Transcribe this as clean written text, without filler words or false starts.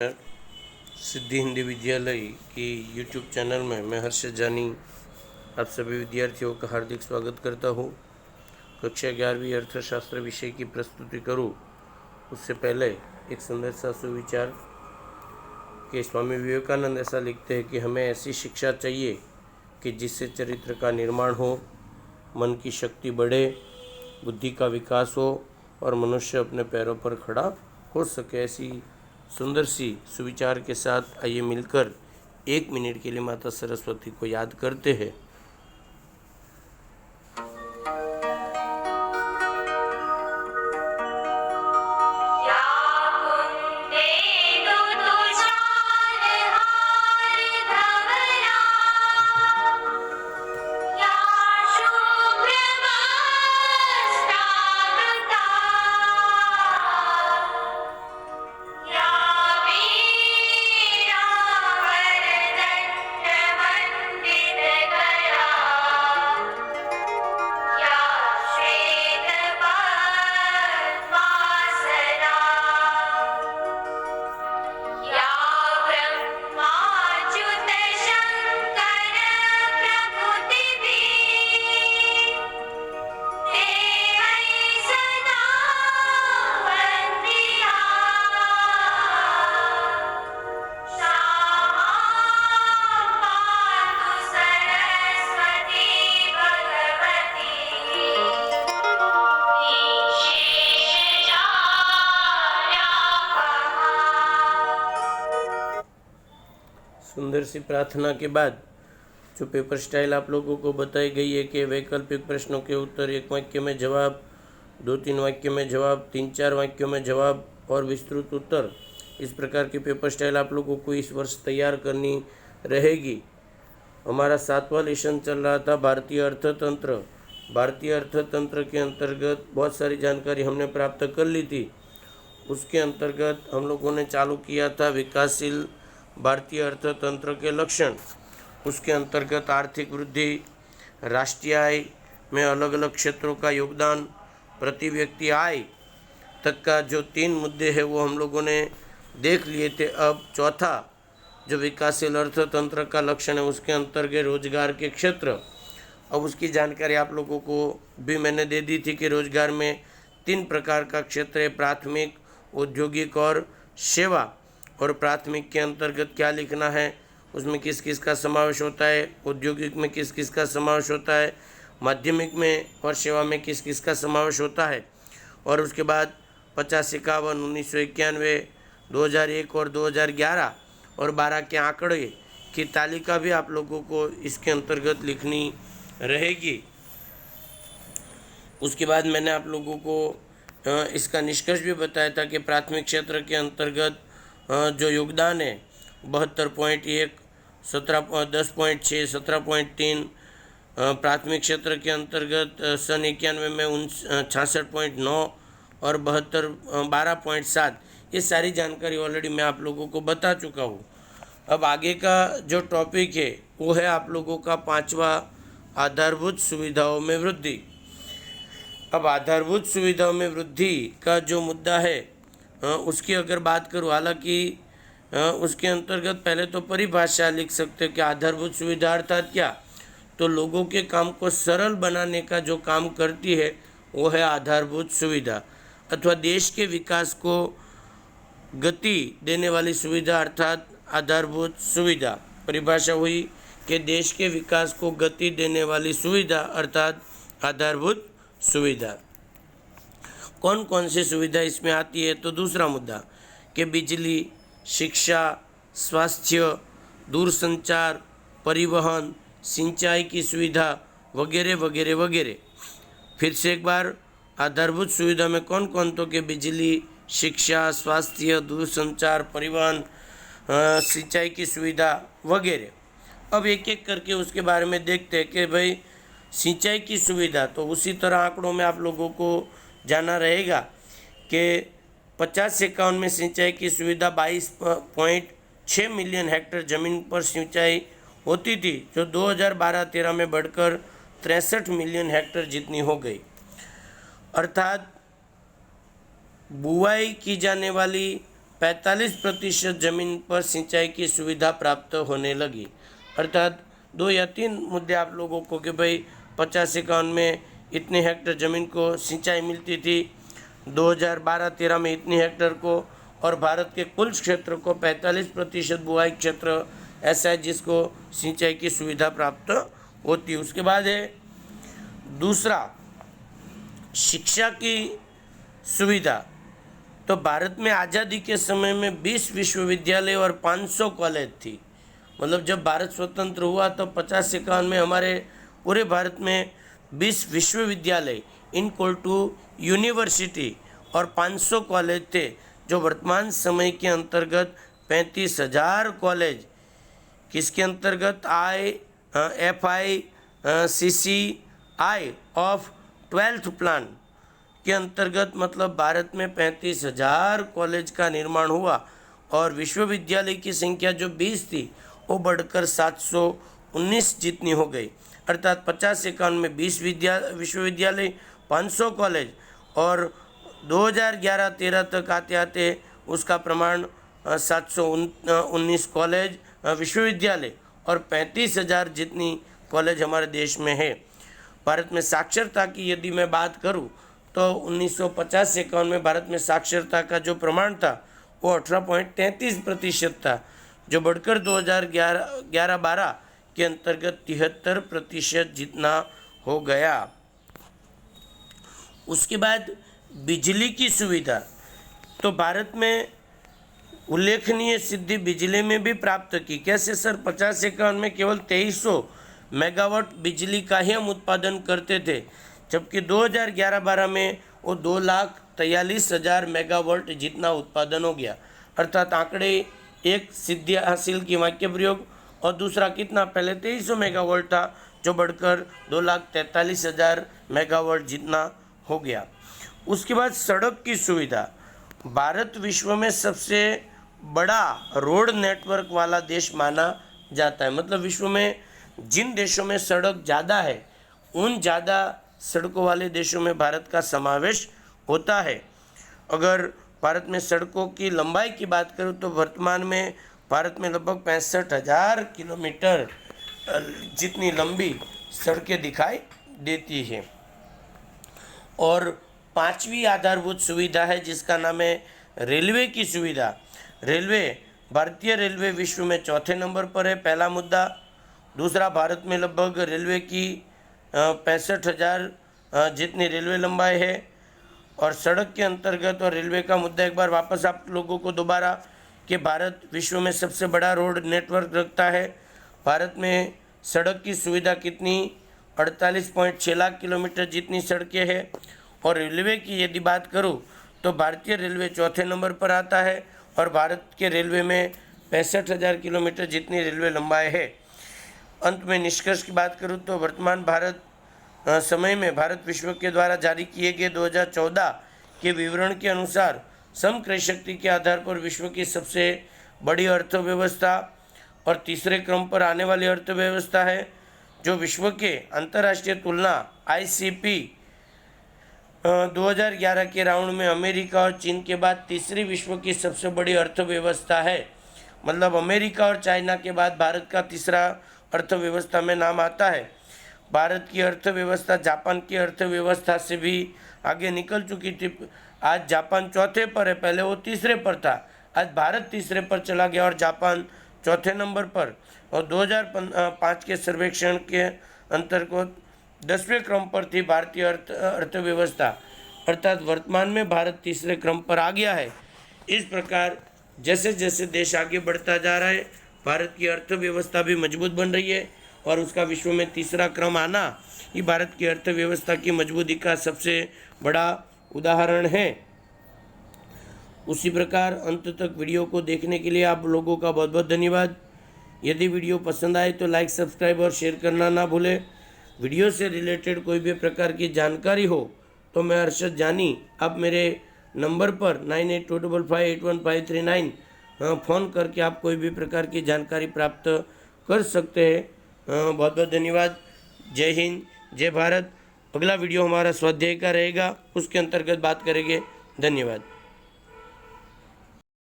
सिद्धि हिंदी विद्यालय की YouTube channel में मैं हर्षद जानी आप सभी विद्यार्थियों का हार्दिक स्वागत करता हूँ। कक्षा 11वीं अर्थशास्त्र विषय की प्रस्तुति करूँ उससे पहले एक सुंदर सा सुविचार कि स्वामी विवेकानंद ऐसा लिखते हैं कि हमें ऐसी शिक्षा चाहिए कि जिससे चरित्र का निर्माण हो, मन की शक्ति बढ़े, बुद्धि का विकास हो और मनुष्य अपने पैरों पर खड़ा हो सके। ऐसी सुंदर सी सुविचार के साथ आइए मिलकर 1 मिनट के लिए माता सरस्वती को याद करते हैं। सुंदर सी प्रार्थना के बाद जो पेपर स्टाइल आप लोगों को बताई गई है कि वैकल्पिक प्रश्नों के उत्तर 1 वाक्य में जवाब, 2-3 वाक्य में जवाब, 3-4 वाक्यों में जवाब और विस्तृत उत्तर, इस प्रकार की पेपर स्टाइल आप लोगों को इस वर्ष तैयार करनी रहेगी। हमारा 7वां लेसन चल रहा था भारतीय अर्थतंत्र। भारतीय अर्थतंत्र के अंतर्गत बहुत सारी जानकारी हमने प्राप्त कर ली थी। उसके अंतर्गत हम लोगों ने चालू किया था विकासशील भारतीय अर्थतंत्र के लक्षण। उसके अंतर्गत आर्थिक वृद्धि, राष्ट्रीय आय में अलग अलग क्षेत्रों का योगदान, प्रति व्यक्ति आय तक का जो 3 मुद्दे हैं वो हम लोगों ने देख लिए थे। अब चौथा जो विकासशील अर्थतंत्र का लक्षण है उसके अंतर्गत रोजगार के क्षेत्र। अब उसकी जानकारी आप लोगों को भी मैंने दे दी थी कि रोजगार में 3 प्रकार का क्षेत्र है, प्राथमिक, औद्योगिक और सेवा। और प्राथमिक के अंतर्गत क्या लिखना है, उसमें किस किस का समावेश होता है, औद्योगिक में किस किस का समावेश होता है, माध्यमिक में और सेवा में किस किस का समावेश होता है। और उसके बाद 50, 51, 1991, 2001 और 2011 और 12 के आंकड़े की तालिका भी आप लोगों को इसके अंतर्गत लिखनी रहेगी। उसके बाद मैंने आप लोगों को इसका निष्कर्ष भी बताया था कि प्राथमिक क्षेत्र के अंतर्गत जो योगदान है 72.1, 10.6, 17.3, प्राथमिक क्षेत्र के अंतर्गत सन 91 में 66.9 और 12.7, ये सारी जानकारी ऑलरेडी मैं आप लोगों को बता चुका हूँ। अब आगे का जो टॉपिक है वो है आप लोगों का 5वां आधारभूत सुविधाओं में वृद्धि। अब आधारभूत सुविधाओं में वृद्धि का जो मुद्दा है उसकी अगर बात करूँ, हालांकि उसके अंतर्गत पहले तो परिभाषा लिख सकते हैं कि आधारभूत सुविधा अर्थात क्या, तो लोगों के काम को सरल बनाने का जो काम करती है वो है आधारभूत सुविधा, अथवा देश के विकास को गति देने वाली सुविधा अर्थात आधारभूत सुविधा। परिभाषा हुई कि देश के विकास को गति देने वाली सुविधा अर्थात आधारभूत सुविधा। कौन कौन सी सुविधा इसमें आती है, तो दूसरा मुद्दा कि बिजली, शिक्षा, स्वास्थ्य, दूरसंचार, परिवहन, सिंचाई की सुविधा वगैरह वगैरह वगैरह। फिर से एक बार, आधारभूत सुविधा में कौन कौन, तो कि बिजली, शिक्षा, स्वास्थ्य, दूरसंचार, परिवहन, सिंचाई की सुविधा वगैरह। अब एक एक करके उसके बारे में देखते हैं कि भाई सिंचाई की सुविधा, तो उसी तरह आंकड़ों में आप लोगों को जाना रहेगा कि 50 से 51 में सिंचाई की सुविधा 22.6 मिलियन हेक्टेयर ज़मीन पर सिंचाई होती थी, जो 2012-13 में बढ़कर 63 मिलियन हेक्टेयर जितनी हो गई। अर्थात बुआई की जाने वाली 45% जमीन पर सिंचाई की सुविधा प्राप्त होने लगी। अर्थात 2 या 3 मुद्दे आप लोगों को कि भाई 50-51 में इतने हेक्टर ज़मीन को सिंचाई मिलती थी, 2012-13 में इतनी हेक्टर को, और भारत के कुल क्षेत्र को 45% बुआई क्षेत्र ऐसा है जिसको सिंचाई की सुविधा प्राप्त होती है। उसके बाद है दूसरा, शिक्षा की सुविधा। तो भारत में आज़ादी के समय में 20 विश्वविद्यालय और 500 कॉलेज थी। मतलब जब भारत स्वतंत्र हुआ तो 50-51 में हमारे पूरे भारत में 20 विश्वविद्यालय इनक्वल टू यूनिवर्सिटी और 500 कॉलेज थे, जो वर्तमान समय के अंतर्गत 35,000 कॉलेज किसके अंतर्गत FICCI ऑफ 12th प्लान के अंतर्गत, मतलब भारत में 35,000 कॉलेज का निर्माण हुआ और विश्वविद्यालय की संख्या जो 20 थी वो बढ़कर 719 जितनी हो गई। अर्थात 50-51 में 20 विश्वविद्यालय, 500 कॉलेज, और 2011-13 तक आते आते उसका प्रमाण 719 कॉलेज विश्वविद्यालय और 35,000 जितनी कॉलेज हमारे देश में है। भारत में साक्षरता की यदि मैं बात करूं तो 1950-51 में भारत में साक्षरता का जो प्रमाण था वो 18.33% था, जो बढ़कर 2011-12 के अंतर्गत 73% जितना हो गया। उसके बाद बिजली की सुविधा। तो भारत में उल्लेखनीय सिद्धि बिजली में भी प्राप्त की। कैसे सर? 50-51 में केवल 2300 मेगावाट बिजली का ही हम उत्पादन करते थे, जबकि 2011-12 में वो 2,43,000 मेगावाट जितना उत्पादन हो गया। अर्थात आंकड़े एक सिद्धि हासिल की, वाक्य प्रयोग, और दूसरा कितना, पहले 2300 मेगावाट था जो बढ़कर 2,43,000 मेगावाट जितना हो गया। उसके बाद सड़क की सुविधा। भारत विश्व में सबसे बड़ा रोड नेटवर्क वाला देश माना जाता है। मतलब विश्व में जिन देशों में सड़क ज़्यादा है उन ज़्यादा सड़कों वाले देशों में भारत का समावेश होता है। अगर भारत में सड़कों की लंबाई की बात करूँ तो वर्तमान में भारत में लगभग 65,000 किलोमीटर जितनी लंबी सड़कें दिखाई देती है। और 5वीं आधारभूत सुविधा है जिसका नाम है रेलवे की सुविधा। रेलवे, भारतीय रेलवे विश्व में 4थे नंबर पर है, पहला मुद्दा। दूसरा, भारत में लगभग रेलवे की 65,000 जितनी रेलवे लंबाई है। और सड़क के अंतर्गत और रेलवे का मुद्दा एक बार वापस आप लोगों को दोबारा कि भारत विश्व में सबसे बड़ा रोड नेटवर्क रखता है। भारत में सड़क की सुविधा कितनी, 48.6 लाख किलोमीटर जितनी सड़कें हैं। और रेलवे की यदि बात करूं तो भारतीय रेलवे 4थे नंबर पर आता है और भारत के रेलवे में 65,000 किलोमीटर जितनी रेलवे लंबाई है। अंत में निष्कर्ष की बात करूं तो वर्तमान समय में भारत विश्व के द्वारा जारी किए गए 2014 के विवरण के अनुसार सम क्रय शक्ति के आधार पर विश्व की सबसे बड़ी अर्थव्यवस्था और तीसरे क्रम पर आने वाली अर्थव्यवस्था है, जो विश्व के अंतर्राष्ट्रीय तुलना ICP 2011 के राउंड में अमेरिका और चीन के बाद तीसरी विश्व की सबसे बड़ी अर्थव्यवस्था है। मतलब अमेरिका और चाइना के बाद भारत का तीसरा अर्थव्यवस्था में नाम आता है। भारत की अर्थव्यवस्था जापान की अर्थव्यवस्था से भी आगे निकल चुकी थी। आज जापान 4थे पर है, पहले वो तीसरे पर था। आज भारत तीसरे पर चला गया और जापान 4थे नंबर पर। और 2005 के सर्वेक्षण के अंतर्गत 10वें क्रम पर थी भारतीय अर्थव्यवस्था। अर्थात वर्तमान में भारत तीसरे क्रम पर आ गया है। इस प्रकार जैसे जैसे देश आगे बढ़ता जा रहा है भारत की अर्थव्यवस्था भी मजबूत बन रही है और उसका विश्व में तीसरा क्रम आना ये भारत की अर्थव्यवस्था की मजबूती का सबसे बड़ा उदाहरण है। उसी प्रकार अंत तक वीडियो को देखने के लिए आप लोगों का बहुत बहुत धन्यवाद। यदि वीडियो पसंद आए तो लाइक, सब्सक्राइब और शेयर करना ना भूलें। वीडियो से रिलेटेड कोई भी प्रकार की जानकारी हो तो मैं अर्शद जानी, आप मेरे नंबर पर 9825581539 फ़ोन करके आप कोई भी प्रकार की जानकारी प्राप्त कर सकते हैं। बहुत बहुत धन्यवाद। जय हिंद, जय भारत। अगला वीडियो हमारा स्वाध्याय का रहेगा, उसके अंतर्गत बात करेंगे। धन्यवाद।